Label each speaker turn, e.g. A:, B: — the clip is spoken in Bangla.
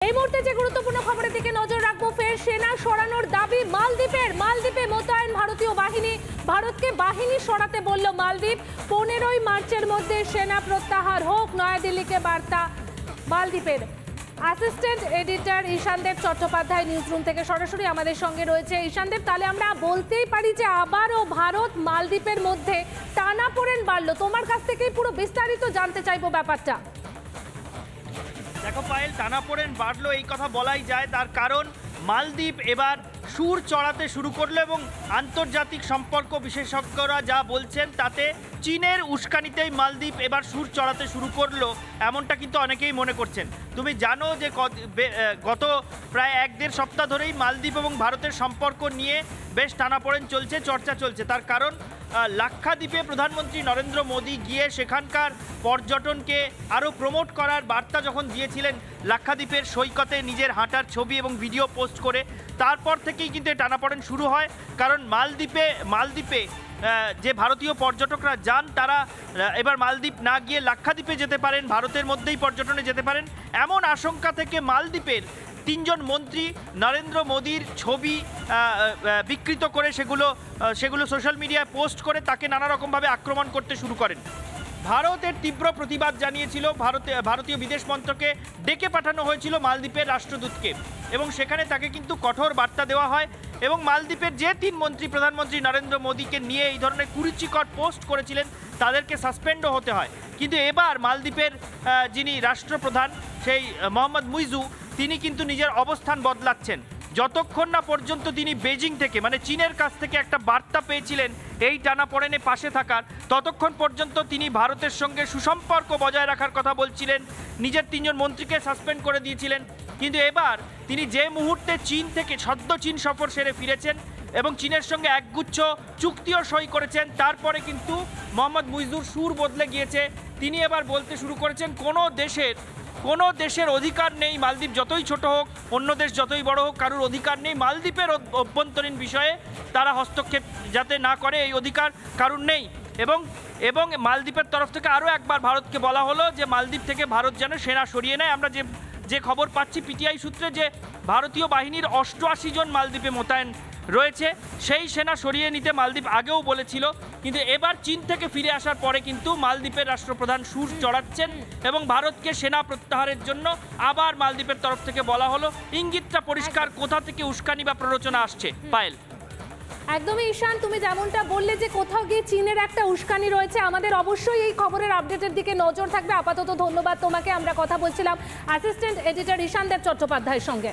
A: এই মুহূর্তে যে গুরুত্বপূর্ণ খবরের দিকে নজর রাখবো, ফের সেনা সরানোর দাবি মালদ্বীপে মোতায়েন ভারতীয় বাহিনী। ভারতকে বাহিনী সরাতে বলল মালদ্বীপ। 15ই মার্চের মধ্যে সেনা প্রত্যাহার হোক, নয়াদিল্লিকে বার্তা মালদ্বীপের। Assistant editor Ishandev Chattopadhyay newsroom থেকে সরাসরি আমাদের সঙ্গে রয়েছে। ঈশানদেব, তাহলে আমরা বলতেই পারি যে আবারও ভারত মালদ্বীপের মধ্যে টানাপোড়েন বাড়লো। তোমার কাছ থেকেই পুরো বিস্তারিত জানতে চাইবো ব্যাপারটা।
B: দেখো পায়েল, টানাপোড়েন বাড়লো এই কথা বলাই যায়, তার কারণ মালদ্বীপ এবার সুর চড়াতে শুরু করলো এবং আন্তর্জাতিক সম্পর্ক বিশেষজ্ঞরা যা বলছেন তাতে চীনের উস্কানিতেই মালদ্বীপ এবার সুর চড়াতে শুরু করলো, এমনটা কিন্তু অনেকেই মনে করছেন। তুমি জানো যে গত প্রায় 1-1.5 সপ্তাহ ধরেই মালদ্বীপ এবং ভারতের সম্পর্ক নিয়ে বেশ টানাপোড়েন চলছে, চর্চা চলছে। তার কারণ লাক্ষাদ্বীপে প্রধানমন্ত্রী নরেন্দ্র মোদী গিয়ে সেখানকার পর্যটনকে আরও প্রমোট করার বার্তা যখন দিয়েছিলেন, লাক্ষাদ্বীপের সৈকতে নিজের হাঁটার ছবি এবং ভিডিও পোস্ট করে, তারপর থেকেই কিন্তু টানাপোড়েন শুরু হয়। কারণ মালদ্বীপে যে ভারতীয় পর্যটকরা যান তারা এবার মালদ্বীপ না গিয়ে লাক্ষাদ্বীপে যেতে পারেন, ভারতের মধ্যেই পর্যটনে যেতে পারেন, এমন আশঙ্কা থেকে মালদ্বীপের 3 জন মন্ত্রী নরেন্দ্র মোদীর ছবি বিকৃত করে সেগুলো সোশ্যাল মিডিয়ায় পোস্ট করে তাকে নানা রকমভাবে আক্রমণ করতে শুরু করেন। ভারতের তীব্র প্রতিবাদ জানিয়েছিল, ভারতীয় বিদেশ মন্ত্রকে ডেকে পাঠানো হয়েছিল মালদ্বীপের রাষ্ট্রদূতকে, এবং সেখানে তাকে কিন্তু কঠোর বার্তা দেওয়া হয়। এবং মালদ্বীপের যে 3 মন্ত্রী প্রধানমন্ত্রী নরেন্দ্র মোদীকে নিয়ে এই ধরনের কুরুচিকর পোস্ট করেছিলেন তাদেরকে সাসপেন্ডও হতে হয়। কিন্তু এবার মালদ্বীপের যিনি রাষ্ট্রপ্রধান সেই মোহাম্মদ মুইজু, তিনি কিন্তু নিজের অবস্থান বদলাচ্ছেন। যতক্ষণ না পর্যন্ত তিনি বেজিং থেকে মানে চীনের কাছ থেকে একটা বার্তা পেয়েছিলেন এই টানাপোড়েনে পাশে থাকার, ততক্ষণ পর্যন্ত তিনি ভারতের সঙ্গে সুসম্পর্ক বজায় রাখার কথা বলছিলেন, নিজের 3 জন মন্ত্রীকে সাসপেন্ড করে দিয়েছিলেন। কিন্তু এবার তিনি যে মুহূর্তে চীন থেকে সদ্য চীন সফর সেরে ফিরেছেন এবং চীনের সঙ্গে একগুচ্ছ চুক্তিও সই করেছেন, তারপরে কিন্তু মোহাম্মদ মুইজুর সুর বদলে গিয়েছে। তিনি এবার বলতে শুরু করেছেন কোনো দেশের অধিকার নেই, মালদ্বীপ যতই ছোট হোক, অন্য দেশ যতই বড় হোক, কারোর অধিকার নেই মালদ্বীপের অভ্যন্তরীণ বিষয়ে তারা হস্তক্ষেপ যাতে না করে, এই অধিকার কারোর নেই। এবং মালদ্বীপের তরফ থেকে আরও একবার ভারতকে বলা হলো যে মালদ্বীপ থেকে ভারত যেন সেনা সরিয়ে নেয়। আমরা যে খবর পাচ্ছি পিটিআই সূত্রে, যে ভারতীয় বাহিনীর 88 জন মালদ্বীপে মোতায়েন রয়েছে, সেই সেনা সরিয়ে নিতে মালদ্বীপ আগেও বলেছিল। কিন্তু এবার চীন থেকে ফিরে আসার পরে কিন্তু মালদ্বীপের রাষ্ট্রপ্রধান সুর চড়াচ্ছেন এবং ভারতকে সেনা প্রত্যাহারের জন্য আবার মালদ্বীপের তরফ থেকে বলা হলো। ইঙ্গিতটা পরিষ্কার কোথা থেকে উস্কানি বা প্ররোচনা আসছে। পায়েল,
A: একদমই ঈশান, তুমি যেমনটা বললে যে কোথাও গিয়ে চীনের একটা উস্কানি রয়েছে, আমাদের অবশ্যই এই খবরের আপডেটের দিকে নজর থাকবে। আপাতত ধন্যবাদ তোমাকে। আমরা কথা বলছিলাম অ্যাসিস্ট্যান্ট এডিটর ঈশানদেব চট্টোপাধ্যায়ের সঙ্গে।